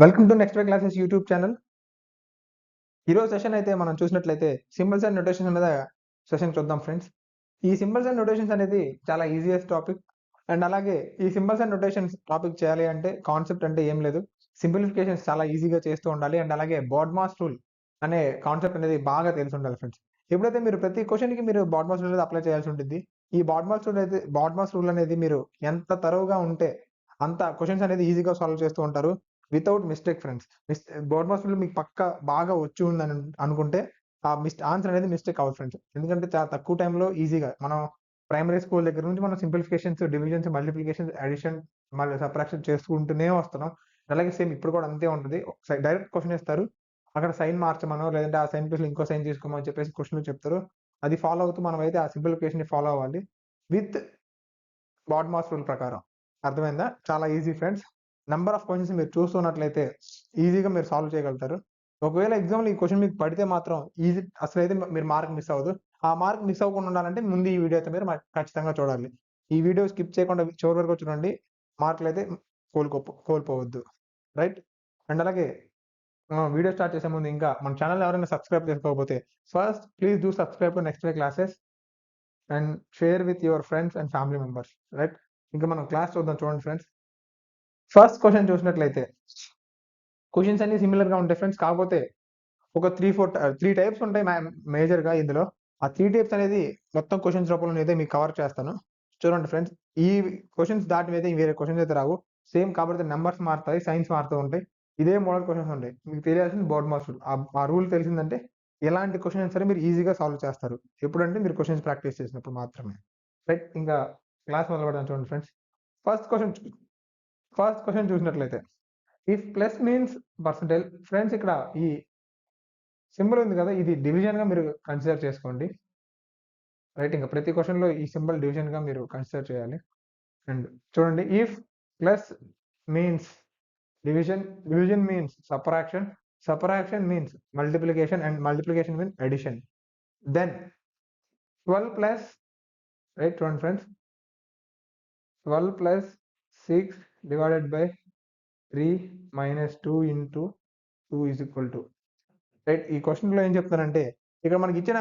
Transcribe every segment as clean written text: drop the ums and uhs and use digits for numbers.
Welcome to next way classes YouTube channel. ఈరోజు session అయితే మనం చూసినట్లయితే సింబల్స్ అండ్ నొటేషన్స్ మీద సెషన్ చూద్దాం ఫ్రెండ్స్. ఈ సింబల్స్ అండ్ నొటేషన్స్ అనేది చాలా ఈజియెస్ట్ టాపిక్. అండ్ అలాగే ఈ సింబల్స్ అండ్ నొటేషన్స్ టాపిక్ చేయాలి అంటే కాన్సెప్ట్ అంటే ఏం లేదు, సింప్లిఫికేషన్స్ చాలా ఈజీగా చేస్తూ ఉండాలి. అండ్ అలాగే బాడ్మాస్ రూల్ అనే కాన్సెప్ట్ అనేది బాగా తెలిసి ఉండాలి ఫ్రెండ్స్. ఎప్పుడైతే మీరు ప్రతి క్వశ్చన్కి మీరు బాడ్మాస్ రూల్ అనేది అప్లై చేయాల్సి ఉంటుంది. ఈ బాడ్మాస్ రూల్ అనేది మీరు ఎంత తరువుగా ఉంటే అంత క్వశ్చన్స్ అనేది ఈజీగా సాల్వ్ చేస్తూ ఉంటారు వితౌట్ మిస్టేక్ ఫ్రెండ్స్. బోర్డ్ మాస్టర్లో మీకు పక్క బాగా వచ్చి ఉందని అనుకుంటే ఆ ఆన్సర్ అనేది మిస్టేక్ అవ్వదు ఫ్రెండ్స్. ఎందుకంటే చాలా తక్కువ టైంలో ఈజీగా మనం ప్రైమరీ స్కూల్ దగ్గర నుంచి మనం సింప్లిఫికేషన్స్, డివిజన్స్, మల్టిప్లికేషన్స్, అడిషన్, మళ్ళీ సబ్ట్రాక్షన్ చేసుకుంటూనే వస్తున్నాం. అలాగే సేమ్ ఇప్పుడు కూడా అంతే ఉంటుంది. డైరెక్ట్ క్వశ్చన్ ఇస్తారు, అక్కడ సైన్ మార్చమనో లేదంటే ఆ సైన్ ప్లేస్ ఇంకో సైన్ తీసుకోమని చెప్పేసి క్వశ్చన్ చెప్తారు. అది ఫాలో అవుతూ మనం అయితే ఆ సింప్లిఫికేషన్ ఫాలో అవ్వాలి విత్ బాడ్మాస్ రూల్ ప్రకారం. అర్థమైందా? చాలా easy friends. Number of questions మీరు చూస్తున్నట్లయితే ఈజీగా మీరు సాల్వ్ చేయగలుగుతారు. ఒకవేళ ఎగ్జామ్‌లో ఈ క్వశ్చన్ మీకు పడితే మాత్రం అసలైతే మీరు మార్క్ మిస్ అవ్వదు. ఆ మార్క్ మిస్ అవ్వకుండా ఉండాలంటే ముందు ఈ వీడియో అయితే మీరు ఖచ్చితంగా చూడాలి. ఈ వీడియో స్కిప్ చేయకుండా చివరి వరకు చూడండి. మార్కులైతే కోల్పోవద్దు. రైట్? అండ్ అలాగే వీడియో స్టార్ట్ చేసే ముందు ఇంకా మన ఛానెల్‌ని ఎవరైనా సబ్స్క్రైబ్ చేసుకోకపోతే first please do subscribe to next day classes and share with your friends and family members. Right? ఇంకా మనం క్లాస్ చూద్దాం చూడండి ఫ్రెండ్స్. ఫస్ట్ క్వశ్చన్ చూసినట్లయితే క్వశ్చన్స్ అన్ని సిమిలర్ గా ఉంటాయి ఫ్రెండ్స్. కాకపోతే ఒక 3 టైప్స్ ఉంటాయి మేజర్ గా ఇందులో. ఆ 3 టైప్స్ అనేది మొత్తం క్వశ్చన్స్ రూపంలో అయితే మీకు కవర్ చేస్తాను. చూడండి ఫ్రెండ్స్, ఈ క్వశ్చన్స్ దాటి మీద వేరే క్వశ్చన్స్ అయితే రావు. సేమ్ కాబట్టి నెంబర్స్ మారుతాయి, సైన్స్ మారుతూ ఉంటాయి. ఇదే మోడల్ క్వశ్చన్స్ ఉంటాయి. మీకు తెలియాల్సింది బోర్డ్ మాస్ రూల్. ఆ రూల్ తెలిసిందంటే ఎలాంటి క్వశ్చన్స్ సరే మీరు ఈజీగా సాల్వ్ చేస్తారు. ఎప్పుడంటే మీరు క్వశ్చన్స్ ప్రాక్టీస్ చేసినప్పుడు మాత్రమే. రైట్? ఇంకా క్లాస్ మొదలు పెడదాం చూడండి ఫ్రెండ్స్. ఫస్ట్ క్వశ్చన్ చూసినట్లయితే if plus means percentage friends, ఇక్కడ ఈ సింబల్ ఉంది కదా, ఇది డివిజన్ గా మీరు కన్సిడర్ చేసుకోండి. రైట్? ఇంకా ప్రతి క్వశ్చన్ లో ఈ సింబల్ డివిజన్ గా మీరు కన్సిడర్ చేయాలి. అండ్ చూడండి, if plus means division means subtraction means multiplication and multiplication means addition, then 12 plus, right చూడండి friends, 12 plus 6 divided by 3 minus 2 into 2 is equal to, right? ఈ క్వశ్చన్ లో ఏం చెప్తారంటే ఇక్కడ మనకి ఇచ్చిన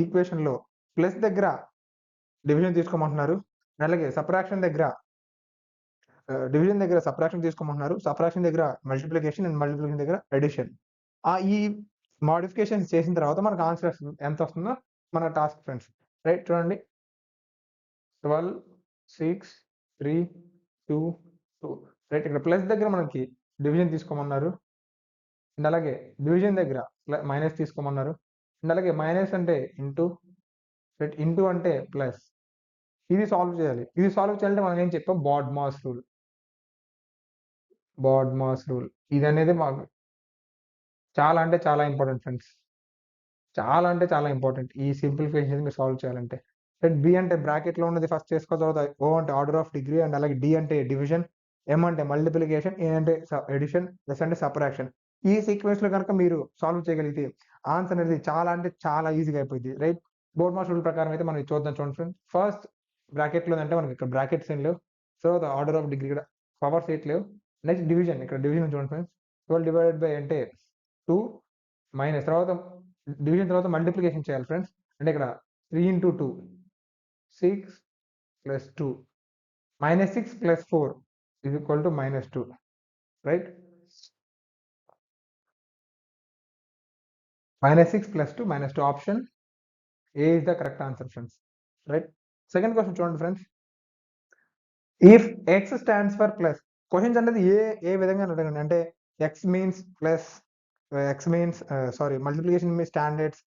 ఈక్వేషన్ లో ప్లస్ దగ్గర డివిజన్ తీసుకోమంటున్నారు, అలాగే డివిజన్ దగ్గర సబ్ట్రాక్షన్ తీసుకోమంటున్నారు, సబ్ట్రాక్షన్ దగ్గర మల్టిప్లికేషన్ అండ్ మల్టిప్లికేషన్ దగ్గర అడిషన్. ఈ మోడిఫికేషన్ చేసిన తర్వాత మనకు ఆన్సర్ ఎంత వస్తుందో మన టాస్క్ ఫ్రెండ్స్. రైట్? చూడండి, 12 6 3 2 2. రైట్? ఇక్కడ ప్లస్ దగ్గర మనకి డివిజన్ తీసుకోమన్నారు, అండ్ అలాగే డివిజన్ దగ్గర మైనస్ తీసుకోమన్నారు, అండ్ అలాగే మైనస్ అంటే ఇంటూ, రైట్, ఇంటూ అంటే ప్లస్. ఇది సాల్వ్ చేయాలి. ఇది సాల్వ్ చేయాలంటే మనం ఏం చెప్పాం? BODMAS rule. ఇది అనేది మాకు చాలా అంటే చాలా ఇంపార్టెంట్ ఫ్రెండ్స్. చాలా అంటే చాలా ఇంపార్టెంట్ ఈ సింప్లిఫికేషన్ మీరు సాల్వ్ చేయాలంటే. రైట్? బి అంటే బ్రాకెట్ లో ఉన్నది ఫస్ట్ చేసుకో, తర్వాత ఓ అంటే ఆర్డర్ ఆఫ్ డిగ్రీ, అండ్ అలాగే డి అంటే డివిజన్, ఎం అంటే మల్టిప్లికేషన్, ఏ అంటే ఎడిషన్, ఎస్ అంటే సబ్ట్రాక్షన్. ఈ సీక్వెన్స్ లో కనుక మీరు సాల్వ్ చేయగలిగితే ఆన్సర్ అనేది చాలా అంటే చాలా ఈజీగా అయిపోయింది. రైట్? బోర్డ్ మాస్ రూల్ ప్రకారం అయితే మనం చూద్దాం చూడండి ఫ్రెండ్స్. ఫస్ట్ బ్రాకెట్ లో అంటే మనకి ఇక్కడ బ్రాకెట్స్ ఏం లేవు, తర్వాత ఆర్డర్ ఆఫ్ డిగ్రీ కూడా పవర్స్ 8 లేవు. నెక్స్ట్ డివిజన్, ఇక్కడ డివిజన్ చూడండి ఫ్రెండ్స్, 12 డివైడెడ్ బై అంటే 2 మైనస్, తర్వాత డివిజన్ తర్వాత మల్టిప్లికేషన్ చేయాలి ఫ్రెండ్స్. అంటే ఇక్కడ 3 into 2 6 plus 2 minus 6 plus 4 is equal to minus 2. Right? Minus 6 plus 2 minus 2. Option A is the correct answer friends. Right? Second question చూడండి friends. If x stands for plus, questions అనేది ఏ విధంగా అడగండి అంటే x means plus, multiplication means standards,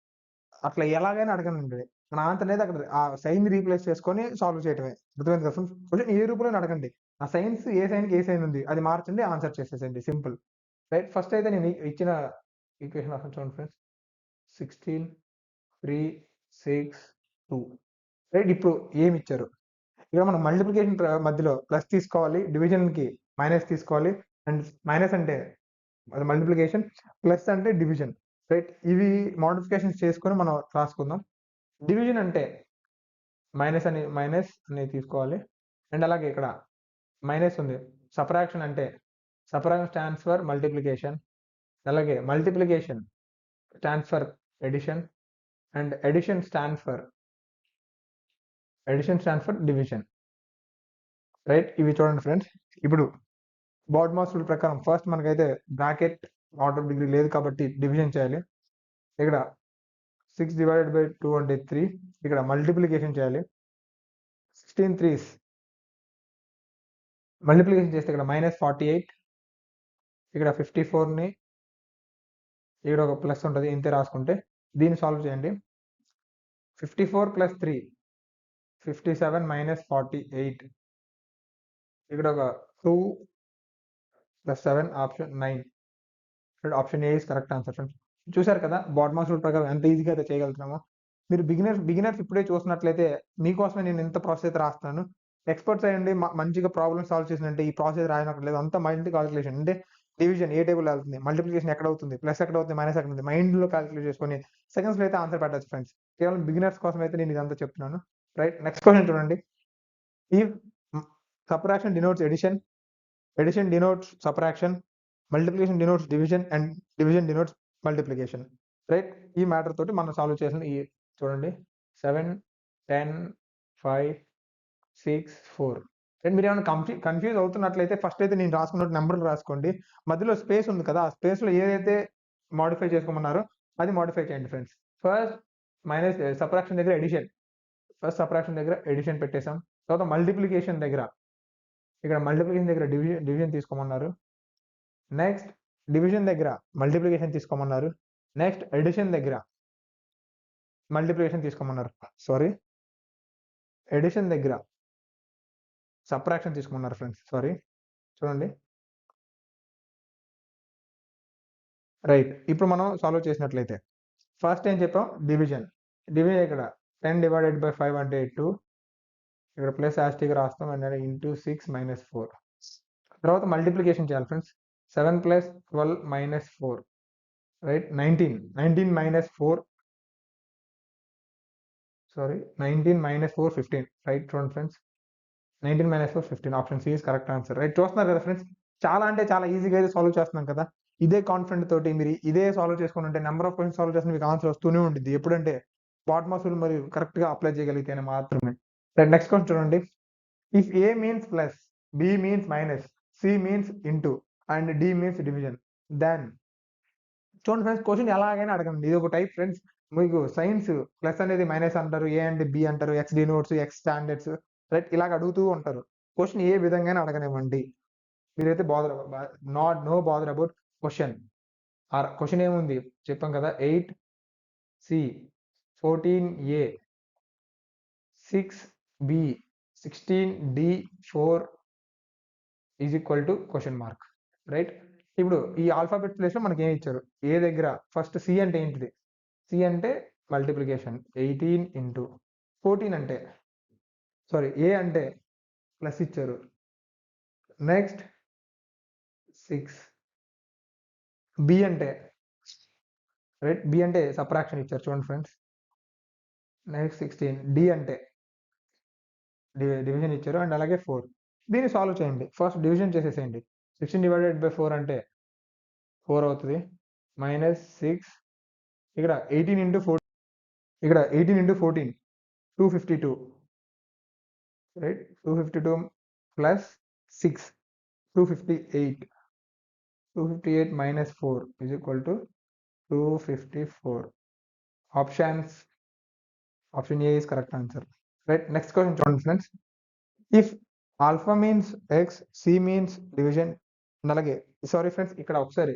అట్లా ఎలాగైనా అడగండి. మన answer అనేది అక్కడ ఆ సైన్ రీప్లేస్ చేసుకొని సాల్వ్ చేయటమే. అర్థమైంది కదా ఫ్రెండ్స్? క్వశ్చన్ ఏ రూపంలో అడగండి, ఆ సైన్స్ ఏ సైన్కి ఏ సైన్ ఉంది అది మార్చండి, ఆన్సర్ చేసేసండి, సింపుల్. రైట్? ఫస్ట్ అయితే నేను ఇచ్చిన ఈక్వేషన్ రాసాను చూడండి ఫ్రెండ్స్, 16 3 6 2. రైట్? ఇప్పుడు ఏమి ఇచ్చారు, ఇక్కడ మనం మల్టిప్లికేషన్ మధ్యలో ప్లస్ తీసుకోవాలి, డివిజన్ కి మైనస్ తీసుకోవాలి, అండ్ మైనస్ అంటే అది మల్టిప్లికేషన్, ప్లస్ అంటే డివిజన్. రైట్? ఇవి మోడిఫికేషన్స్ చేసుకొని మనం రాసుకుందాం. డివిజన్ అంటే మైనస్ అనేది తీసుకోవాలి, అండ్ అలాగే ఇక్కడ మైనస్ ఉంది. సబ్ట్రాక్షన్ అంటే సబ్ట్రాక్షన్ స్టాండ్స్ ఫర్ మల్టిప్లికేషన్, అలాగే multiplication stands for addition, and addition stands for division. Right, ఇవి చూడండి ఫ్రెండ్స్. ఇప్పుడు బాడ్మాస్ రూల్ ప్రకారం ఫస్ట్ మనకైతే బ్రాకెట్ ఆర్డర్ ఆఫ్ డిగ్రీ లేదు కాబట్టి డివిజన్ చేయాలి. ఇక్కడ 6 divided by 2 అంటే 3. ఇక్కడ మల్టిప్లికేషన్ చేయాలి. 16 3s మల్టిప్లికేషన్ చేస్తే ఇక్కడ -48, ఇక్కడ 54ని ఇక్కడ ఒక ప్లస్ ఉంటుంది, ఇంతే రాసుకుంటే దీన్ని సాల్వ్ చేయండి. 54 + 3 57 - 48, ఇక్కడ ఒక 2 + 7 option 9. Option A is correct answer friends. చూశారు కదా బాడ్మాస్ రూల్ ప్రకారం ఎంత ఈజీగా అయితే చేయగలుగుతున్నామో. మీరు బిగినర్స్ ఇప్పుడే చూసినట్లయితే మీకోసమే నేను ఇంత ప్రాసెస్ అయితే రాస్తున్నాను. ఎక్స్పర్ట్స్ అయ్యండి మంచిగా ప్రాబ్లమ్ సాల్వ్ చేసినంటే ఈ ప్రాసెస్ రాయనక్కర్లేదు, అంత మైండ్ క్యాలిక్యులేషన్. అంటే డివిజన్ ఏ టేబుల్ వెళ్తుంది, మల్టిప్లికేషన్ ఎక్కడ అవుతుంది, ప్లస్ ఎక్కడ అవుతుంది, మైనస్ ఎక్కడ ఉంది, మైండ్లో క్యాలిక్యులేట్ చేసుకొని సెకండ్స్లో అయితే ఆన్సర్ పెట్టచ్చు ఫ్రెండ్స్. కేవలం బిగినర్స్ కోసం అయితే నేను ఇదంతా చెప్తున్నాను. రైట్, నెక్స్ట్ క్వశ్చన్ చూడండి. If subtraction denotes addition, addition denotes subtraction, multiplication denotes division, and division denotes multiplication. Right, ఈ మ్యాటర్ తోటి మనం సాల్వ్ చేసిన ఈ చూడండి 7 10 5 6 4. అండ్ మీరు ఏమైనా కన్ఫ్యూజ్ అవుతున్నట్లయితే ఫస్ట్ అయితే నేను రాసుకున్న నెంబర్లు రాసుకోండి. మధ్యలో స్పేస్ ఉంది కదా, ఆ స్పేస్లో ఏదైతే మాడిఫై చేసుకోమన్నారో అది మాడిఫై చేయండి ఫ్రెండ్స్. ఫస్ట్ సబ్ట్రాక్షన్ దగ్గర ఎడిషన్, ఫస్ట్ సబ్ట్రాక్షన్ దగ్గర ఎడిషన్ పెట్టేసాం. తర్వాత మల్టిప్లికేషన్ దగ్గర ఇక్కడ మల్టిప్లికేషన్ దగ్గర డివిజన్ తీసుకోమన్నారు. నెక్స్ట్ డివిజన్ దగ్గర మల్టిప్లికేషన్ తీసుకోమన్నారు. నెక్స్ట్ ఎడిషన్ దగ్గర మల్టిప్లికేషన్ తీసుకోమన్నారు. సారీ, ఎడిషన్ దగ్గర సబ్ట్రాక్షన్ తీసుకోమన్నారు ఫ్రెండ్స్. సారీ, చూడండి. రైట్, ఇప్పుడు మనం సాల్వ్ చేసినట్లయితే ఫస్ట్ ఏం చెప్పాం, డివిజన్ ఇక్కడ 10 divided by 5 అంటే 2, ఇక్కడ ప్లస్ యాస్టిక్ రాస్తాం అండ్ ఇంటూ 6 - 4. తర్వాత మల్టిప్లికేషన్ చేయాలి ఫ్రెండ్స్. 7 + 12 - 4, right, 19 - 4, sorry 19 - 4 15. రైట్, చూడండి friends, 19 - 4 15. Option C is correct answer. Right, చూస్తున్నారు కదా ఫ్రెండ్స్, చాలా అంటే చాలా ఈజీగా అయితే సాల్వ్ చేస్తున్నాం కదా. ఇదే కాన్ఫిడెంట్ తోటి మీరు ఇదే సాల్వ్ చేసుకుని ఉంటే నెంబర్ ఆఫ్ క్వశ్చన్స్ సాల్వ్ చేస్తే మీకు ఆన్సర్ వస్తూనే ఉంటుంది. ఎప్పుడంటే బాడ్మాస్ రూల్ మరియు కరెక్ట్ గా అప్లై చేయగలిగితేనే మాత్రమే. రైట్, నెక్స్ట్ క్వశ్చన్ చూడండి. If A means plus, B means minus, C means into, and D means division, then చూడండి ఫ్రెండ్స్, క్వశ్చన్ ఎలాగైనా అడగండి. ఇది ఒక టైప్ ఫ్రెండ్స్. మీకు సైన్స్ ప్లస్ అనేది మైనస్ అంటారు, ఏ అండ్ బి అంటారు, X denotes, X standards, right, ఇలాగ అడుగుతూ ఉంటారు. క్వశ్చన్ ఏ విధంగా అడగనివ్వండి, మీరైతే no bother about question. Question ఏముంది చెప్పాం కదా, 8C 14A 6B 16D 4 is equal to question mark. Right, ఇప్పుడు ఈ ఆల్ఫాబెట్ ప్లేస్ లో మనకి ఏమి ఇచ్చారు, ఏ దగ్గర ఫస్ట్ సి అంటే ఏంటిది, సి అంటే మల్టిప్లికేషన్ 18 ఇంటూ 14 అంటే సారీ ఏ అంటే ప్లస్ ఇచ్చారు. నెక్స్ట్ 6, బి అంటే రైట్, బి అంటే సబ్ట్రాక్షన్ ఇచ్చారు చూడండి ఫ్రెండ్స్. నెక్స్ట్ 16, డి అంటే డివిజన్ ఇచ్చారు, అండ్ అలాగే 4. దీన్ని సాల్వ్ చేయండి. ఫస్ట్ డివిజన్ చేసేసేయండి. 16 divided by 4 అంటే 4 అవుతుంది, -6, ఇక్కడ 18 into 4, ఇక్కడ 18 into 14 252, right, 252 plus 6 258, 258 - 4 is equal to 254. Option A is correct answer. Right, next question చూడండి ఫ్రెండ్స్. If alpha means X, C means division, అలాగే సారీ ఫ్రెండ్స్, ఇక్కడ ఒకసారి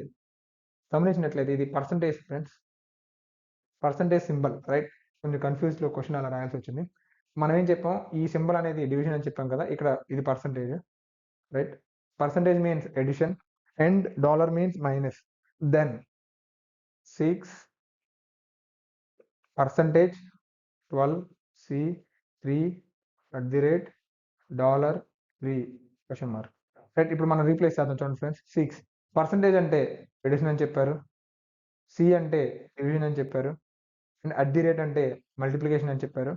గమనించినట్లయితే ఇది percentage friends, percentage symbol. Right, కొంచెం కన్ఫ్యూజ్ లో క్వశ్చన్ అలా రాయాల్సి వచ్చింది. మనం ఏం చెప్పాం, ఈ సింబల్ అనేది డివిజన్ అని చెప్పాం కదా, ఇక్కడ ఇది percentage. Right, percentage means addition and dollar means minus. Then 6 percentage 12C3 $3 question mark. Right, ఇప్పుడు మనం రీప్లేస్ చేద్దాం చూడండి ఫ్రెండ్స్. 6 పర్సంటేజ్ అంటే ఎడిషన్ అని చెప్పారు, సి అంటే డివిజన్ అని చెప్పారు, అండ్ @ అంటే మల్టిప్లికేషన్ అని చెప్పారు.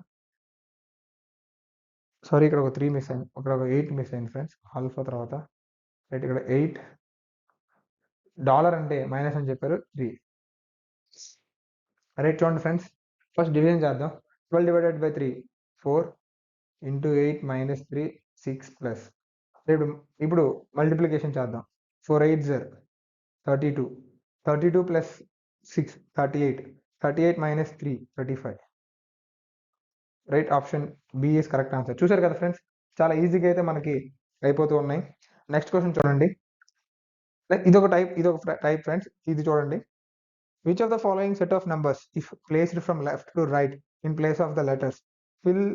సారీ, ఇక్కడ ఒక 3 మిస్ అయింది, ఇక్కడ ఒక 8 మిస్ అయింది ఫ్రెండ్స్, ఆల్ఫా తర్వాత. రైట్, ఇక్కడ 8 డాలర్ అంటే మైనస్ అని చెప్పారు 3. రైట్, చూడండి ఫ్రెండ్స్, ఫస్ట్ డివిజన్ చేద్దాం. 12 divided by 3 4 into 8 minus 3 6 plus. ఇప్పుడు మల్టిప్లికేషన్ చేద్దాం. 4 8 32 32 plus 6 38 minus 3 35. Right, option B is correct answer. చూసారు కదా ఫ్రెండ్స్, చాలా ఈజీగా అయితే మనకి అయిపోతూ ఉన్నాయి. నెక్స్ట్ క్వశ్చన్ చూడండి. ఇదొక టైప్ ఫ్రెండ్స్, ఇది చూడండి. Which of the following set of numbers if placed from left to right in place of the letters will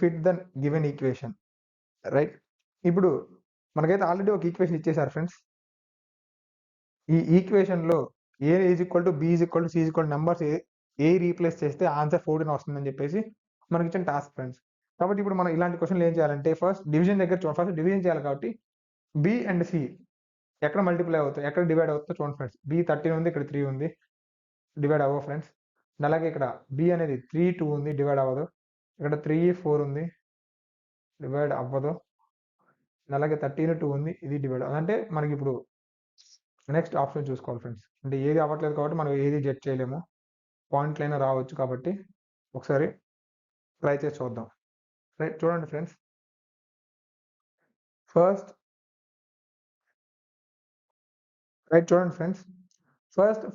fit the given equation. Right, ఇప్పుడు మనకైతే ఆల్రెడీ ఒక ఈక్వేషన్ ఇచ్చేసారు ఫ్రెండ్స్. ఈ equation లో A is equal to B is equal to C is equal numbers A replace చేస్తే answer 14 వస్తుందని చెప్పేసి మనకి ఇచ్చిన టాస్క్ ఫ్రెండ్స్. కాబట్టి ఇప్పుడు మనం ఇలాంటి క్వశ్చన్లు ఏం చేయాలంటే ఫస్ట్ డివిజన్ చేయాలి. కాబట్టి బి అండ్ సి ఎక్కడ మల్టిప్లై అవుతాయి, ఎక్కడ డివైడ్ అవుతుందో చూడండి ఫ్రెండ్స్. బి 13 ఉంది, ఇక్కడ 3 ఉంది, డివైడ్ అవ్వవు ఫ్రెండ్స్. అలాగే ఇక్కడ బి అనేది 3 2 ఉంది, డివైడ్ అవ్వదు. ఇక్కడ 3 4 ఉంది, డివైడ్ అవ్వదు. అలాగే 13 2 ఉంది, ఇది డివైడ్ అంటే మనకి ఇప్పుడు నెక్స్ట్ ఆప్షన్ చూసుకోవాలి ఫ్రెండ్స్. అంటే ఏది అవ్వట్లేదు కాబట్టి మనం ఏది జడ్జ్ చేయలేము, పాయింట్లు అయినా రావచ్చు. కాబట్టి ఒకసారి ట్రై చేసి చూద్దాం. రైట్, చూడండి ఫ్రెండ్స్, ఫస్ట్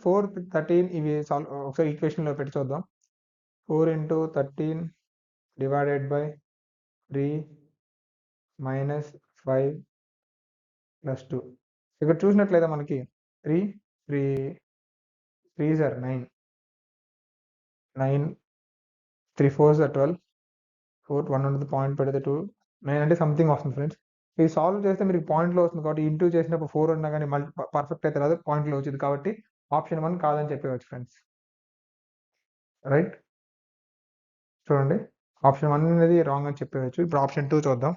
4 13 ఇవి ఒకసారి ఈక్వేషన్ లో పెట్టి చూద్దాం. 4 into 13 divided by 3 minus 5 plus 2. ఇక్కడ చూసినట్లయితే మనకి 3 3 3 ఆర్ 9 9 3 4 ఆర్ 12 4 1 ఉంటుంది, పాయింట్ పెడితే 2 9 అంటే సంథింగ్ వస్తుంది ఫ్రెండ్స్. ఇది సాల్వ్ చేస్తే మీరు పాయింట్లో వస్తుంది కాబట్టి ఇంటూ చేసినప్పుడు 4 ఉన్నా కానీ పర్ఫెక్ట్ అయితే రాదు, పాయింట్లో వచ్చింది. కాబట్టి ఆప్షన్ 1 కాదని చెప్పవచ్చు ఫ్రెండ్స్. రైట్, చూడండి, ఆప్షన్ 1 అనేది రాంగ్ అని చెప్పవచ్చు. ఇప్పుడు ఆప్షన్ 2 చూద్దాం.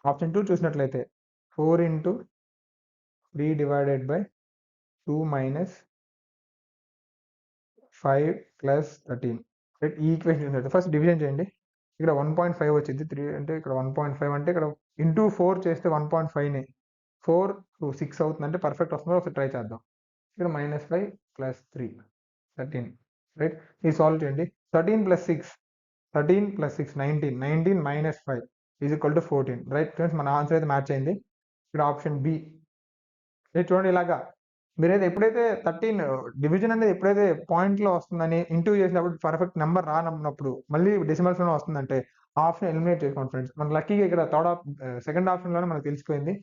ఆప్షన్ 2 చూసినట్లయితే 4 into 3 divided by 2 minus 5 plus 13. Right, ఈ ఈక్వేషన్ చూసినట్టు ఫస్ట్ డివిజన్ చేయండి. ఇక్కడ 1.5 వచ్చింది, 3 అంటే ఇక్కడ 1.5 అంటే ఇక్కడ ఇంటూ 4 చేస్తే 1.5ని 4 to 6 అవుతుంది, అంటే పర్ఫెక్ట్ వస్తుందో ఒకసారి ట్రై చేద్దాం. ఇక్కడ -5 ప్లస్ 3 13. రైట్, ఇది సాల్వ్ చేయండి. 13 plus 6 19 19 minus 5 is equal to 14. Right friends, మన ఆన్సర్ అయితే మ్యాచ్ అయింది. ఇక్కడ ఆప్షన్ బి. చూడండి, ఇలాగా మీరైతే ఎప్పుడైతే 13 డివిజన్ అనేది ఎప్పుడైతే పాయింట్లో వస్తుందని ఇంటూ చేసినప్పుడు పర్ఫెక్ట్ నెంబర్ రానప్పుడు మళ్ళీ డెసిమల్స్ లో వస్తుందంటే ఆప్షన్ ఎలిమినేట్ చేసుకోండి ఫ్రెండ్స్. మన లక్కీగా ఇక్కడ సెకండ్ ఆప్షన్ లోనే మనకు తెలిసిపోయింది.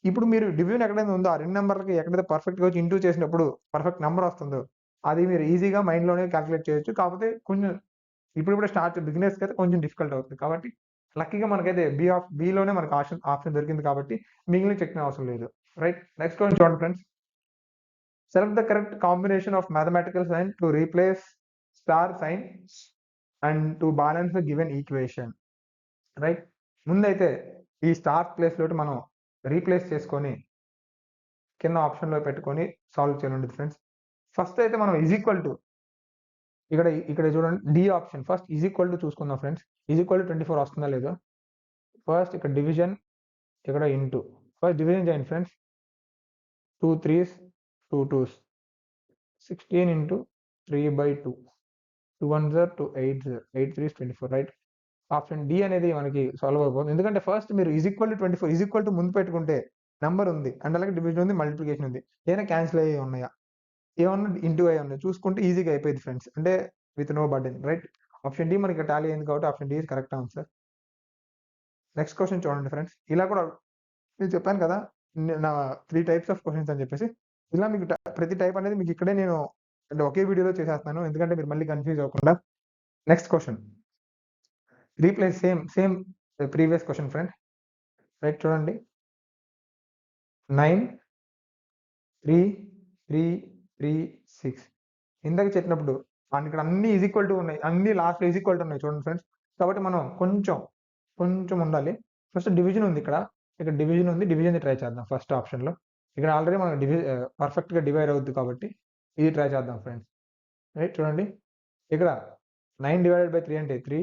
ఇప్పుడు మీరు డివిజన్ ఎక్కడైతే ఉందో ఆ 2 నెంబర్లకి ఎక్కడైతే పర్ఫెక్ట్ గా వచ్చి ఇంటూ చేసినప్పుడు పర్ఫెక్ట్ నెంబర్ వస్తుందో అది మీరు ఈజీగా మైండ్ లోనే క్యాలిక్యులేట్ చేయొచ్చు. కాకపోతే కొంచెం ఇప్పుడు స్టార్ట్ బిగినర్స్ కి అయితే కొంచెం డిఫికల్ట్ అవుతుంది. కాబట్టి లక్కీగా మనకైతే బి లోనే మనకు ఆప్షన్ దొరికింది కాబట్టి మిగిలిన చెక్ అవసరం లేదు. రైట్, నెక్స్ట్ క్వశ్చన్ చూడండి friends. Select the correct combination of mathematical sign to replace star sign and to balance the given equation. Right, ముందైతే ఈ స్టార్ ప్లేస్ లో మనం రీప్లేస్ చేసుకొని కింద ఆప్షన్ లో పెట్టుకొని సాల్వ్ చేయాలండి ఫ్రెండ్స్. ఫస్ట్ అయితే మనం ఈజ్ ఈక్వల్ టు ఇక్కడ చూడండి D option. First is equal to చూసుకుందాం ఫ్రెండ్స్. ఈజ్ ఈక్వల్ టు 24 వస్తుందా లేదో. ఫస్ట్ ఇక్కడ డివిజన్, ఇక్కడ ఇంటూ. ఫస్ట్ డివిజన్ చేయండి friends. 2 3s 2 2s 16 into 3 by 2 2 1s are 2 8s 8 3s 24. Right, option D అనేది మనకి సాల్వ్ అయిపోతుంది. ఎందుకంటే ఫస్ట్ మీరు is equal to 24 is equal to ముందు పెట్టుకుంటే నెంబర్ ఉంది అండ్ అలాగే డివిజన్ ఉంది, మల్టిప్లికేషన్ ఉంది, ఏదైనా క్యాన్సిల్ అయ్యి ఉన్నాయా, ఏమన్నా ఇంటూ అయ్యి ఉన్నాయి చూసుకుంటే ఈజీగా అయిపోయింది ఫ్రెండ్స్, అంటే with no burden. Right, option D మనకి టాలీ అయింది కాబట్టి option D is correct answer. Next question చూడండి ఫ్రెండ్స్. ఇలా కూడా నేను చెప్పాను కదా నా 3 types ఆఫ్ క్వశ్చన్స్ అని చెప్పేసి, ఇలా మీకు ప్రతి టైప్ అనేది మీకు ఇక్కడే నేను అంటే ఒకే వీడియోలో చేసేస్తాను, ఎందుకంటే మీరు మళ్ళీ కన్ఫ్యూజ్ అవ్వకుండా. Next question replace same previous question friend. Right, చూడండి 9 3 3 3 6 ఇందాక చెప్పినప్పుడు ఇక్కడ అన్ని ఈజ్ ఈక్వల్ టు ఉన్నాయి, అన్ని లాస్ట్ ఈజ్ ఈక్వల్ టు ఉన్నాయి చూడండి ఫ్రెండ్స్. కాబట్టి మనం కొంచెం ఉండాలి. ఫస్ట్ డివిజన్ ఉంది, ఇక్కడ డివిజన్ ఉంది, డివిజన్ ట్రై చేద్దాం ఫస్ట్ ఆప్షన్ లో. ఇక్కడ ఆల్రెడీ మనం పర్ఫెక్ట్ గా డివైడ్ అవుతుంది కాబట్టి ఇది ట్రై చేద్దాం ఫ్రెండ్స్. రైట్, చూడండి ఇక్కడ 9 డివైడెడ్ బై 3 అంటే 3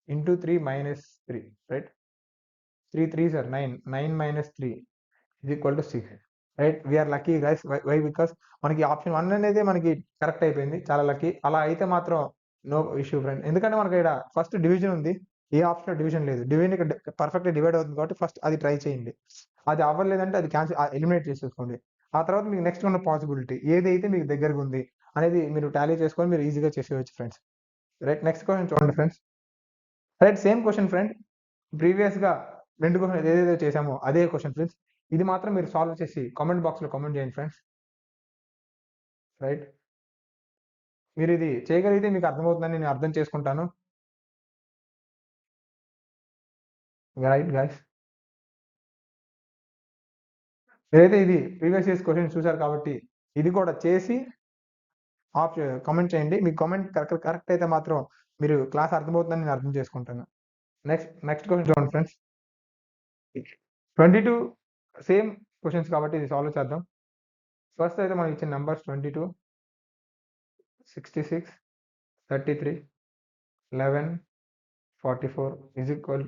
into 3 minus 3. Right, 3 3s are 9 9 minus 3 is equal to 6, right? We're lucky guys. Why because మనకి ఆప్షన్ 1 అనేది మనకి కరెక్ట్ అయిపోయింది, చాలా లక్కీ. అలా అయితే మాత్రం నో ఇష్యూ ఫ్రెండ్, ఎందుకంటే మనకి ఇక్కడ ఫస్ట్ డివిజన్ ఉంది, ఏ ఆప్షన్ డివిజన్ లేదు. డివిజన్ ఇక్కడ పర్ఫెక్ట్ డివైడ్ అవుతుంది కాబట్టి ఫస్ట్ అది ట్రై చేయండి. అది అవ్వలేదంటే అది క్యాన్సిల్, ఎలిమినేట్ చేసేసుకోండి. ఆ తర్వాత మీకు నెక్స్ట్ ఉన్న పాసిబిలిటీ ఏదైతే మీకు దగ్గరగా ఉంది అనేది మీరు టాలీ చేసుకొని మీరు ఈజీగా చేసేయచ్చు ఫ్రెండ్స్, రైట్? నెక్స్ట్ క్వశ్చన్ చూడండి friends, right? Same question friend, previous గా 2 క్వశ్చన్ ఏదైతే చేసామో అదే క్వశ్చన్ ఫ్రెండ్స్. ఇది మాత్రం మీరు సాల్వ్ చేసి కామెంట్ బాక్స్ లో కామెంట్ చేయండి ఫ్రెండ్స్, రైట్? మీరు ఇది చేయగలిగితే మీకు అర్థమవుతుందని నేను అర్థం చేసుకుంటాను, రైట్ గైస్? మీరైతే ఇది ప్రీవియస్ ఇయర్స్ క్వశ్చన్ చూసారు కాబట్టి ఇది కూడా చేసి కామెంట్ చేయండి. మీ కామెంట్ కరెక్ట్ అయితే మాత్రం మీరు క్లాస్ అర్థమవుతుందని నేను అర్థం చేసుకుంటాను. నెక్స్ట్ క్వశ్చన్ చూడండి ఫ్రెండ్స్, 22 సేమ్ క్వశ్చన్స్ కాబట్టి ఇది సాల్వ్ చేద్దాం. ఫస్ట్ అయితే మనకి ఇచ్చిన నెంబర్స్ 22, 66, 33, 11, 44 ఈజ్ ఈక్వల్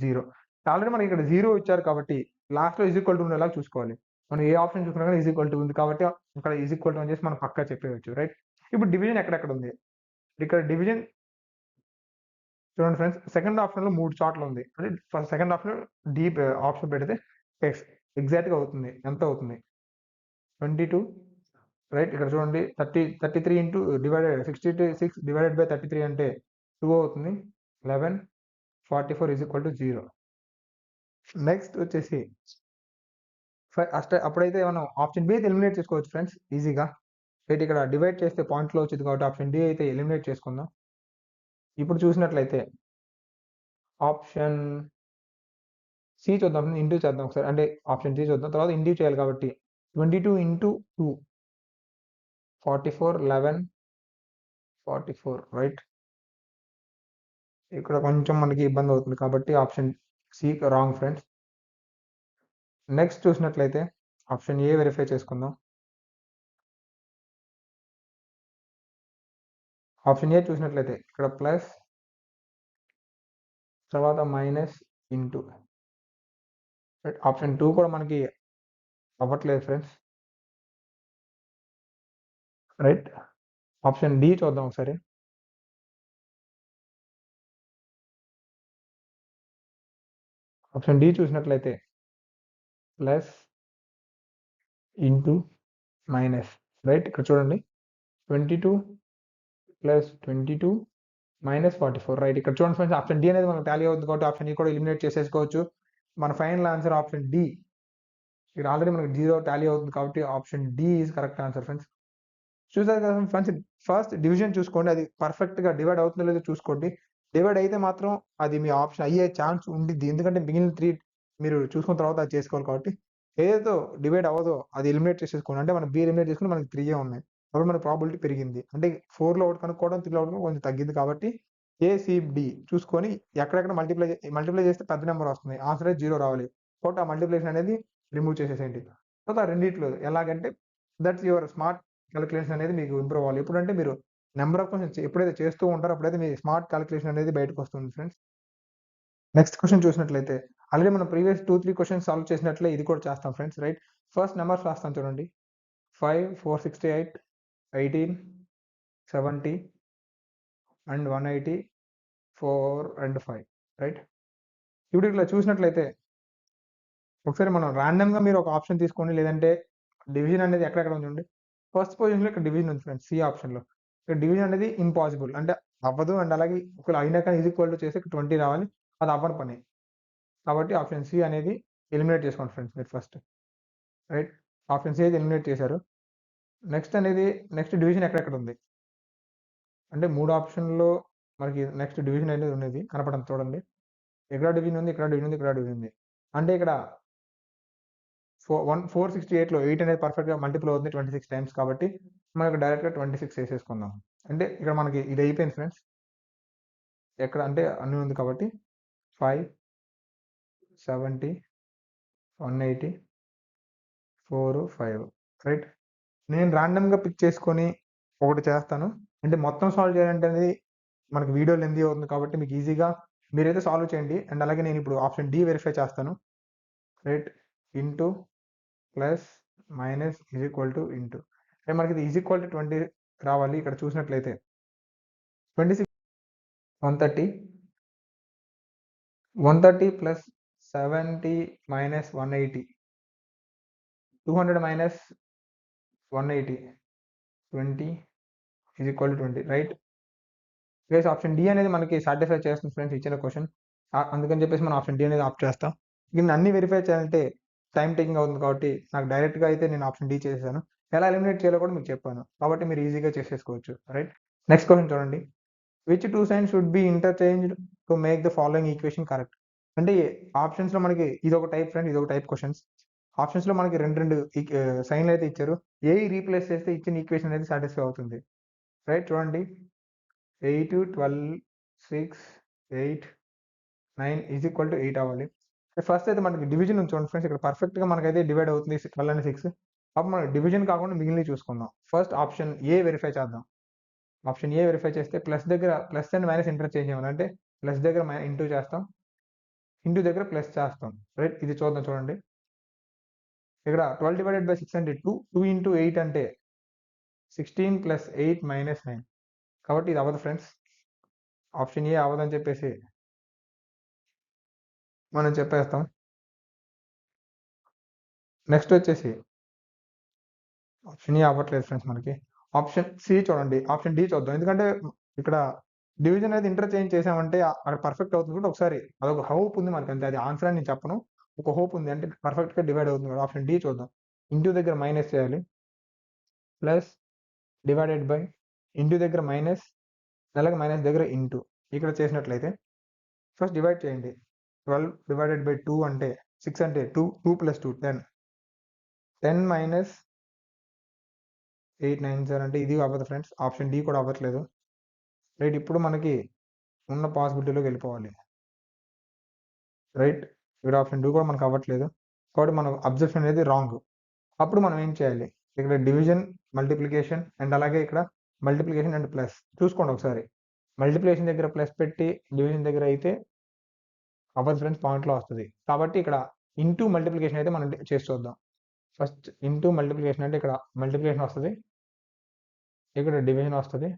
0. ఆల్రెడీ మనకి ఇక్కడ 0 ఇచ్చారు కాబట్టి లాస్ట్ లో ఈజ్ ఈక్వల్ టు ఉండేలా చూసుకోవాలి. మనం ఏ ఆప్షన్ చూసుకున్నా కానీ ఈజ్ ఈక్వల్ టు ఉంది కాబట్టి ఇక్కడ ఈజ్ ఈక్వల్ టు అని చేసి మనం పక్కా చెప్పేయచ్చు, రైట్? ఇప్పుడు డివిజన్ ఎక్కడెక్కడ ఉంది, ఇక్కడ డివిజన్ చూడండి ఫ్రెండ్స్, సెకండ్ ఆప్షన్ లో 3 చోట్ల ఉంది. అంటే first second option deep option పెడితే ఎగ్జాక్ట్ గా అవుతుంది. ఎంత అవుతుంది? 22, రైట్? ఇక్కడ చూడండి 33 ఇంటూ డివైడెడ్ 66 డివైడెడ్ బై 33 అంటే 2 అవుతుంది. 11, 44 ఈజ్ ఈక్వల్ టు 0. నెక్స్ట్ వచ్చేసి అప్పుడైతే మనం ఆప్షన్ బి అయితే ఎలిమినేట్ చేసుకోవచ్చు ఫ్రెండ్స్ ఈజీగా, రైట్? ఇక్కడ డివైడ్ చేస్తే పాయింట్లో వచ్చింది కాబట్టి ఆప్షన్ డి అయితే ఎలిమినేట్ చేసుకుందాం. ఇప్పుడు చూసినట్లయితే ఆప్షన్ సి చూద్దాం, ఇంటూ చేద్దాం ఒకసారి, అంటే ఆప్షన్ సి చూద్దాం, తర్వాత ఇంటూ చేయాలి కాబట్టి 22 ఇంటూ 2 44, 11, 44, రైట్? ఇక్కడ కొంచెం మనకి ఇబ్బంది అవుతుంది కాబట్టి option C wrong friends. Next చూసినట్లయితే ఆప్షన్ ఏ వెరిఫై చేసుకుందాం. ఆప్షన్ ఏ చూసినట్లయితే ఇక్కడ ప్లస్ తర్వాత మైనస్ ఇంటూ, ఆప్షన్ 2 కూడా మనకి అవ్వట్లేదు ఫ్రెండ్స్, రైట్? ఆప్షన్ డి చూద్దాం ఒకసారి. ఆప్షన్ డి చూసినట్లయితే ప్లస్ ఇంటూ మైనస్, రైట్? ఇక్కడ చూడండి 22 ప్లస్ 22 మైనస్ 44, రైట్? ఇక్కడ చూడండి ఫ్రెండ్స్, ఆప్షన్ డి అనేది మనకు టాలీ అవుతుంది కాబట్టి ఆప్షన్ డి కూడా ఎలిమినేట్ చేసేసుకోవచ్చు. మన ఫైనల్ ఆన్సర్ ఆప్షన్ డి. ఇక్కడ ఆల్రెడీ మనకి 0 టాలీ అవుతుంది కాబట్టి option D is correct answer friends. చూసారు కదా ఫ్రెండ్స్, ఫస్ట్ డివిజన్ చూసుకోండి, అది పర్ఫెక్ట్ గా డివైడ్ అవుతుందో లేదో చూసుకోండి. డివైడ్ అయితే మాత్రం అది మీ ఆప్షన్ అయ్యే ఛాన్స్ ఉండిద్ది, ఎందుకంటే మిగిలిన 3 మీరు చూసుకున్న తర్వాత అది చేసుకోవాలి కాబట్టి. ఏదైతే డివైడ్ అవ్వదో అది ఎలిమినేట్ చేసేసుకోండి, అంటే మనం బి ఎలిమినేట్ చేసుకుని మనకి 3 ఉన్నాయి కాబట్టి మన ప్రాబిలిటీ పెరిగింది, అంటే 4లో ఒకటి కనుక్కోవడం 3లో ఒకటి కొంచెం తగ్గింది కాబట్టి ఏసీడి చూసుకొని ఎక్కడెక్కడ మల్టిప్లై చేస్తే పెద్ద నెంబర్ వస్తుంది, ఆన్సర్ అయితే 0 రావాలి కాబట్టి ఆ మల్టిప్లికేషన్ అనేది రిమూవ్ చేసేసేయండి. తర్వాత రెండిట్లో ఎలాగంటే దట్స్ యువర్ స్మార్ట్ క్యాలిక్యులేషన్ అనేది మీకు ఇంప్రూవ్ అవ్వాలి. ఎప్పుడంటే మీరు నెంబర్ ఆఫ్ క్వశ్చన్స్ ఎప్పుడైతే చేస్తూ ఉంటారో అప్పుడైతే మీ స్మార్ట్ క్యాలిక్యులేషన్ అనేది బయటకు వస్తుంది ఫ్రెండ్స్. నెక్స్ట్ క్వశ్చన్ చూసినట్లయితే ఆల్రెడీ మనం ప్రీవియస్ 2-3 క్వశ్చన్స్ సాల్వ్ చేసినట్లే ఇది కూడా చేస్తాం ఫ్రెండ్స్, రైట్? ఫస్ట్ నెంబర్స్ రాస్తాం చూడండి, 5, 468, 18, 70 అండ్ 180, 4 అండ్ 5, రైట్? ఇప్పుడు ఇట్లా చూసినట్లయితే ఒకసారి మనం ర్యాండమ్ గా మీరు ఒక ఆప్షన్ తీసుకోండి, లేదంటే డివిజన్ అనేది ఎక్కడెక్కడ ఉంది. ఫస్ట్ పొజిషన్ లో ఇక్కడ డివిజన్ ఉంది ఫ్రెండ్స్, సి ఆప్షన్ లో. ఇక్కడ డివిజన్ అనేది ఇంపాసిబుల్, అంటే అవ్వదు, అండ్ అలాగే ఒకవేళ అయినా కానీ ఈజ్ ఈక్వల్ టు చేసి 20 రావాలి, అది అవ్వని పని కాబట్టి ఆప్షన్ సి అనేది ఎలిమినేట్ చేసుకోండి ఫ్రెండ్స్ మీరు ఫస్ట్, రైట్? ఆప్షన్ సి అయితే ఎలిమినేట్ చేశారు. నెక్స్ట్ డివిజన్ ఎక్కడెక్కడ ఉంది అంటే 3 ఆప్షన్లో మనకి నెక్స్ట్ డివిజన్ అనేది ఉన్నది కనపడండి చూడండి, ఇక్కడ డివిజన్ ఉంది, ఇక్కడ డివిజన్ ఉంది, ఇక్కడ డివిజన్ ఉంది. అంటే ఇక్కడ 468లో 8 అనేది పర్ఫెక్ట్ గా మల్టిపుల్ అవుతుంది 26 టైమ్స్ కాబట్టి మనకి డైరెక్ట్ గా 26 వేసేసుకుందాం. అంటే ఇక్కడ మనకి ఇది అయిపోయింది ఫ్రెండ్స్, ఎక్కడ అంటే అన్ని ఉంది కాబట్టి 5, 70, 180, 4, 5, రైట్? నేను ర్యాండమ్ గా పిక్ చేసుకొని ఒకటి చేస్తాను, అంటే మొత్తం సాల్వ్ చేయాలంటే అనేది మనకి వీడియో లెంతీ అవుతుంది కాబట్టి మీకు ఈజీగా మీరైతే సాల్వ్ చేయండి. అండ్ అలాగే నేను ఇప్పుడు ఆప్షన్ డి వెరిఫై చేస్తాను, right? Into plus minus is equal to into అంటే మనకి ఇది ఈజ్ ఈక్వల్ టు 20 రావాలి. ఇక్కడ చూసినట్లయితే 26 130 plus 70 minus 180 200 minus 180 20 is equal to 20 right guys. Option D అనేది మనకి సాటిస్ఫై చేస్తుంది ఫ్రెండ్స్ ఇచ్చిన క్వశ్చన్. అందుకని చెప్పేసి మనం ఆప్షన్ డి అనేది ఆప్ట్ చేస్తాం. దీన్ని అన్ని వెరిఫై చేయాలంటే టైం టేకింగ్ అవుతుంది కాబట్టి నాకు డైరెక్ట్గా అయితే నేను ఆప్షన్ డి చేసేసాను. ఎలా ఎలిమినేట్ చేయాలో కూడా మీకు చెప్పాను కాబట్టి మీరు ఈజీగా చేసేసుకోవచ్చు రైట్. నెక్స్ట్ క్వశ్చన్ చూడండి. Which two science should be interchanged to make the following equation correct. అంటే ఆప్షన్స్ లో మనకి ఇది ఒక టైప్ ఫ్రెండ్, ఇది ఒక టైప్ క్వశ్చన్స్. ఆప్షన్స్ లో మనకి రెండు సైన్లు అయితే ఇచ్చారు. ఏ రీప్లేస్ చేస్తే ఇచ్చిన ఈక్వేషన్ అనేది సాటిస్ఫై అవుతుంది రైట్. చూడండి 8 12 6 8 9 ఈజ్ ఈక్వల్ టు 8 అవ్వాలి. ఫస్ట్ అయితే మనకి డివిజన్ చూడండి ఫ్రెండ్స్. ఇక్కడ పర్ఫెక్ట్ గా మనకైతే డివైడ్ అవుతుంది 12 and 6. అప్పుడు మనం డివిజన్ కాకుండా మిగిలినవి చూసుకుందాం. ఫస్ట్ ఆప్షన్ ఏ వెరిఫై చేద్దాం. ఆప్షన్ ఏ వెరిఫై చేస్తే ప్లస్ దగ్గర ప్లస్ అండ్ మైనస్ ఇంటర్చేంజ్ చేయాలి. అంటే ప్లస్ దగ్గర ఇంటూ చేస్తాం, ఇంటూ దగ్గర ప్లస్ చేస్తాం రైట్. ఇది చూద్దాం చూడండి. ఇక్కడ 12 డివైడెడ్ బై 6 అంటే 2 ఇంటూ 8 అంటే 16 ప్లస్ 8 మైనస్ 9 కాబట్టి ఇది అవ్వదు ఫ్రెండ్స్. ఆప్షన్ ఏ అవ్వదని చెప్పేసి మనం చెప్పేస్తాం. నెక్స్ట్ వచ్చేసి ఆప్షన్ ఏ అవ్వట్లేదు ఫ్రెండ్స్ మనకి. ఆప్షన్ సి చూడండి. ఆప్షన్ డి చూద్దాం. ఎందుకంటే ఇక్కడ డివిజన్ అనేది ఇంటర్చేంజ్ చేసామంటే అక్కడ పర్ఫెక్ట్ అవుతుంది కూడా. ఒకసారి అదొక హోప్ ఉంది మనకి, అంతే. అది ఆన్సర్ అని నేను చెప్పను, ఒక హోప్ ఉంది అంటే పర్ఫెక్ట్ గా డివైడ్ అవుతుంది కదా. ఆప్షన్ డి చూద్దాం. ఇంటూ దగ్గర మైనస్ చేయాలి, ప్లస్ డివైడెడ్ బై, ఇంటూ దగ్గర మైనస్, అలాగే మైనస్ దగ్గర ఇంటూ. ఇక్కడ చేసినట్లయితే ఫస్ట్ డివైడ్ చేయండి. 12 డివైడెడ్ బై 2 అంటే 6 అంటే 2 ప్లస్ 2 10 10 మైనస్ 8 9 సార్ అంటే ఇది అవ్వదు ఫ్రెండ్స్. ఆప్షన్ డి కూడా అవ్వట్లేదు రైట్. ఇప్పుడు మనకి ఉన్న పాసిబిలిటీలోకి వెళ్ళిపోవాలి రైట్. ఇక్కడ ఆప్షన్ డి కూడా మనకు అవ్వట్లేదు కాబట్టి మన అబ్జర్వేషన్ అనేది రాంగ్. అప్పుడు మనం ఏం చేయాలి, ఇక్కడ డివిజన్, మల్టిప్లికేషన్ అండ్ అలాగే ఇక్కడ మల్టిప్లికేషన్ అండ్ ప్లస్ చూసుకోండి ఒకసారి. మల్టిప్లికేషన్ దగ్గర ప్లస్ పెట్టి డివిజన్ దగ్గర అయితే అవ్వదు ఫ్రెండ్స్, పాయింట్లో వస్తుంది. కాబట్టి ఇక్కడ ఇంటూ మల్టిప్లికేషన్ అయితే మనం చేసి చూద్దాం. ఫస్ట్ ఇంటూ మల్టిప్లికేషన్ అంటే ఇక్కడ మల్టిప్లికేషన్ వస్తుంది, ఇక్కడ డివిజన్ వస్తుంది,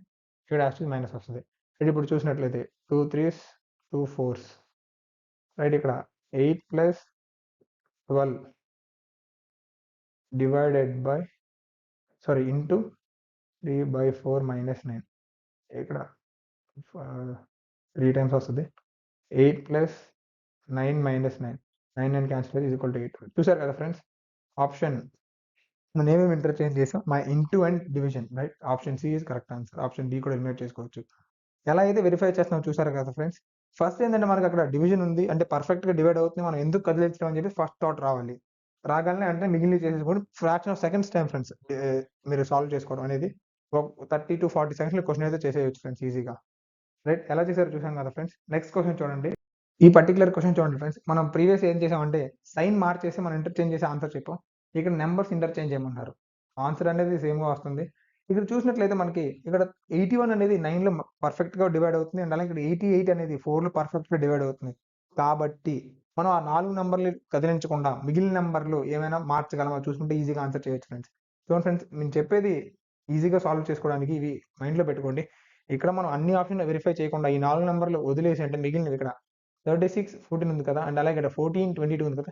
ఇక్కడ యాక్చువల్ మైనస్ వస్తుంది. ఇప్పుడు చూసినట్లయితే 2 3s 2 4s రైట్. ఇక్కడ 8 plus 12 divided by into 3/4 minus 9 ఇక్కడ 3 టైమ్స్ వస్తుంది. 8 plus 9 minus 9 9 cancel is equal to 8. చూసారు కదా ఫ్రెండ్స్, ఆప్షన్ మనం ఏమేమి ఇంటర్చేంజ్ చేసాం, my into and division right. Option C is correct answer. Option D కూడా ఎలిమినేట్ చేసుకోవచ్చు. ఎలా అయితే వెరిఫై చేస్తున్నాం చూసారు కదా ఫ్రెండ్స్. ఫస్ట్ ఏంటంటే మనకి అక్కడ డివిజన్ ఉంది అంటే పర్ఫెక్ట్ గా డివైడ్ అవుతుంది, మనం ఎందుకు కదిలించడం అని చెప్పి ఫస్ట్ థాట్ రావాలి. రాగానే అంటే మిగిలిన చేసేసుకోండి. Fraction of seconds time friends మీరు సాల్వ్ చేసుకోవడం అనేది 30 to 40 సెకండ్స్ క్వశ్చన్ అయితే చేసేయచ్చు ఫ్రెండ్స్ ఈజీగా రైట్. ఎలా చేశారో చూసాం కదా ఫ్రెండ్స్. నెక్స్ట్ క్వశ్చన్ చూడండి. ఈ పర్టికులర్ క్వశ్చన్ చూడండి ఫ్రెండ్స్. మనం ప్రీవియస్ ఏం చేసామంటే సైన్ మార్చేసి మనం ఇంటర్చేంజ్ చేసి ఆన్సర్ చెప్పాం. ఇక్కడ నెంబర్స్ ఇంటర్చేంజ్ చేయమన్నారు, ఆన్సర్ అనేది సేమ్ గా వస్తుంది. ఇక్కడ చూసినట్లయితే మనకి ఇక్కడ 81 అనేది 9 లో పర్ఫెక్ట్ గా డివైడ్ అవుతుంది అండ్ అలాగే ఇక్కడ 88 అనేది 4 లో పర్ఫెక్ట్ గా డివైడ్ అవుతుంది. కాబట్టి మనం ఆ 4 నెంబర్లు కదిలించకుండా మిగిలిన నెంబర్లు ఏమైనా మార్చగలమా చూసుకుంటే ఈజీగా ఆన్సర్ చేయొచ్చు ఫ్రెండ్స్. చూడండి ఫ్రెండ్స్, నేను చెప్పేది ఈజీగా సాల్వ్ చేసుకోవడానికి ఇవి మైండ్ లో పెట్టుకోండి. ఇక్కడ మనం అన్ని ఆప్షన్ వెరిఫై చేయకుండా ఈ 4 నెంబర్లు వదిలేసి అంటే మిగిలినవి ఇక్కడ 36 14 ఉంది కదా అండ్ అలాగే ఇక్కడ 14 22 ఉంది కదా,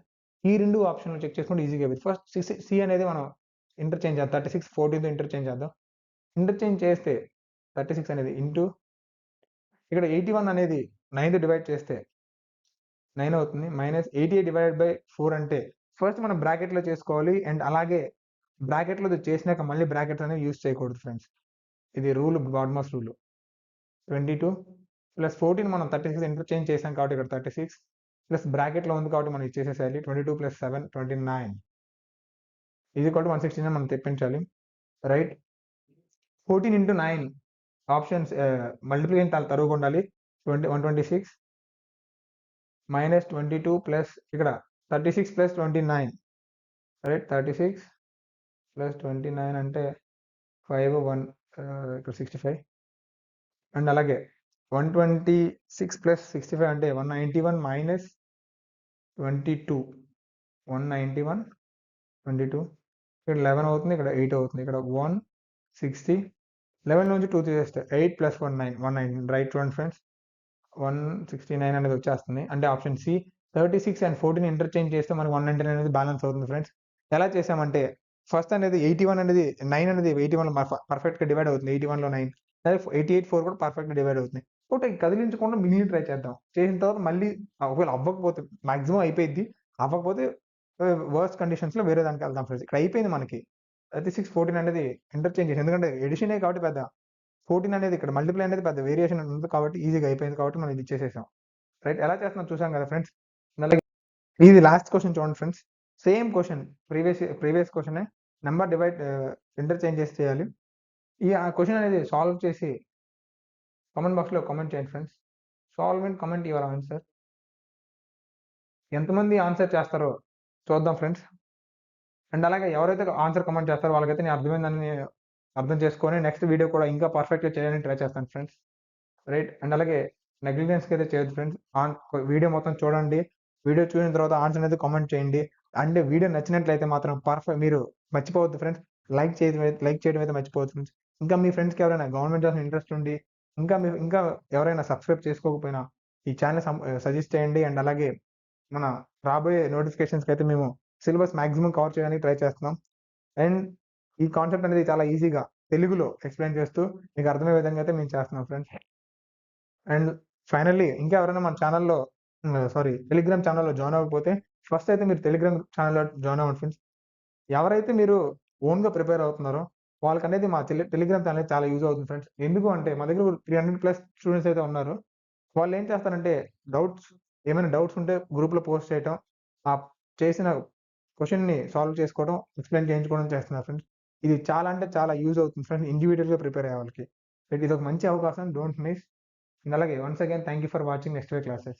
ఈ రెండు ఆప్షన్లు చెక్ చేసుకుంటే ఈజీగా. ఫస్ట్ సి అనేది మనం ఇంటర్చేంజ్ చేద్దాం. 36 14తో ఇంటర్చేంజ్ చేద్దాం. ఇంటర్చేంజ్ చేస్తే 36 అనేది ఇంటూ ఇక్కడ 81 అనేది 9తో డివైడ్ చేస్తే 9 అవుతుంది, మైనస్ 88 డివైడెడ్ బై 4 అంటే ఫస్ట్ మనం బ్రాకెట్లో చేసుకోవాలి అండ్ అలాగే బ్రాకెట్లో చేసినాక మళ్ళీ బ్రాకెట్స్ అనేవి యూజ్ చేయకూడదు ఫ్రెండ్స్. ఇది రూల్, బాడ్మాస్ రూల్. 22 ప్లస్ 14 మనం 36 ఇంటర్చేంజ్ చేసాం కాబట్టి ఇక్కడ 36 ప్లస్ బ్రాకెట్లో ఉంది కాబట్టి మనం ఇచ్చేసేయాలి. 22 ప్లస్ 7 29 ఈజ్ ఈక్వల్ టు 169 మనం తెప్పించాలి రైట్. 14 ఇంటూ 9 ఆప్షన్స్ మల్టిప్లికేషన్ చాలా తరువుగా ఉండాలి. 126 మైనస్ 22 ప్లస్ ఇక్కడ 36 ప్లస్ 29 రైట్. 36 ప్లస్ 29 అంటే 5 1 ఇక్కడ 65 అండ్ అలాగే 126 ప్లస్ 65 అంటే 191 మైనస్ 22 191, 22, ఇక్కడ 11 అవుతుంది, ఇక్కడ 8 అవుతుంది, ఇక్కడ 160, 11 నుంచి 2 తీసేస్తే 8 + 1 9, 119 రైట్ చూడండి ఫ్రెండ్స్. 169 అనేది వచ్చేస్తుంది. అంటే ఆప్షన్ సి 36 అండ్ 14 ఇంటర్చేంజ్ చేస్తే మనకు 199 అనేది బ్యాలెన్స్ అవుతుంది ఫ్రెండ్స్. ఎలా చేసామంటే ఫస్ట్ అనేది 81 అనేది 9 అనేది 81లో పర్ఫెక్ట్‌గా డివైడ్ అవుతుంది. 81లో 9 అదే 88 4 కూడా పర్ఫెక్ట్‌గా డివైడ్ అవుతుంది. ఒకటి కదిలించకుండా మిగిలినవి ట్రై చేద్దాం. చేసిన తర్వాత మళ్ళీ ఒకవేళ అవ్వకపోతే మాక్సిమం అయిపోయిద్ది. అవ్వకపోతే వర్స్ట్ కండిషన్స్‌లో వేరే దానికి వెళ్దాం ఫ్రెండ్స్. ఇక్కడ అయిపోయింది మనకి. 36, 14 అనేది ఇంటర్చేంజ్ చేసాం. ఎందుకంటే ఎడిషనే కాబట్టి పెద్ద 14 అనేది ఇక్కడ మల్టిప్లై అనేది పెద్ద వేరియేషన్ ఉంది కాబట్టి ఈజీగా అయిపోయింది కాబట్టి మనం ఇది ఇచ్చేసేసాం. రైట్ ఎలా చేస్తున్నాం చూసాం కదా ఫ్రెండ్స్. అలాగే ఇది లాస్ట్ క్వశ్చన్ చూడండి ఫ్రెండ్స్. సేమ్ క్వశ్చన్ ప్రీవియస్ క్వశ్చనే నంబర్ డివైడ్ ఇంటర్చేంజ్ చేసి చేయాలి. ఆ క్వశ్చన్ అనేది సాల్వ్ చేసి కామెంట్ బాక్స్‌లో కామెంట్ చేయండి friends. Solve and comment your answer. ఎంతమంది ఆన్సర్ చేస్తారో చూద్దాం ఫ్రెండ్స్. అండ్ అలాగే ఎవరైతే ఆన్సర్ కామెంట్ చేస్తారో వాళ్ళకైతే నేను అర్థమైందని అర్థం చేసుకొని నెక్స్ట్ వీడియో కూడా ఇంకా పర్ఫెక్ట్‌గా చేయడానికి ట్రై చేస్తాను ఫ్రెండ్స్. రైట్ అండ్ అలాగే నెగ్లిజెన్స్‌కి అయితే చేయొద్దు ఫ్రెండ్స్. వీడియో మొత్తం చూడండి. వీడియో చూసిన తర్వాత ఆన్సర్ అనేది కామెంట్ చేయండి. అండ్ వీడియో నచ్చినట్లయితే మాత్రం మీరు మర్చిపోవద్దు ఫ్రెండ్స్. లైక్ చేయడం అయితే మర్చిపోవద్దు ఫ్రెండ్స్. ఇంకా మీ ఫ్రెండ్స్‌కి ఎవరైనా గవర్నమెంట్ జాబ్స్ ఇంట్రెస్ట్ ఉండి ఇంకా ఎవరైనా సబ్స్క్రైబ్ చేసుకోకపోయినా ఈ ఛానెల్ సజెస్ట్ చేయండి. అండ్ అలాగే మన రాబోయే నోటిఫికేషన్స్‌కి అయితే మేము సిలబస్ మాక్సిమం కవర్ చేయడానికి ట్రై చేస్తున్నాం. అండ్ ఈ కాన్సెప్ట్ అనేది చాలా ఈజీగా తెలుగులో ఎక్స్‌ప్లెయిన్ చేస్తూ మీకు అర్థమయ్యే విధంగా అయితే మేము చేస్తున్నాం ఫ్రెండ్స్. అండ్ ఫైనల్లీ ఇంకా ఎవరైనా మన ఛానెల్‌లో టెలిగ్రామ్ ఛానెల్‌లో జాయిన్ అవ్వకపోతే ఫస్ట్ అయితే మీరు టెలిగ్రామ్ ఛానెల్‌లో జాయిన్ అవ్వండి ఫ్రెండ్స్. ఎవరైతే మీరు ఓన్‌గా ప్రిపేర్ అవుతున్నారో వాళ్ళకనేది మా టెలిగ్రామ్ ఛానెల్ చాలా యూజ్ అవుతుంది ఫ్రెండ్స్. ఎందుకు అంటే మా దగ్గర 300+ స్టూడెంట్స్ అయితే ఉన్నారు. వాళ్ళేం చేస్తారంటే ఏమైనా డౌట్స్ ఉంటే గ్రూప్‌లో పోస్ట్ చేయటం, ఆ చేసిన క్వెషన్‌ని సాల్వ్ చేసుకోవడం, ఎక్స్‌ప్లెయిన్ చేయించుకోవడం చేస్తున్నారు ఫ్రెండ్స్. ఇది చాలా అంటే చాలా యూజ్ అవుతుంది ఫ్రెండ్స్ ఇండివిడ్యువల్‌గా ప్రిపేర్ అయ్యే వాళ్ళకి. ఇదొక మంచి అవకాశం. Don't miss. And అలాగే once again thank you for watching next way classes.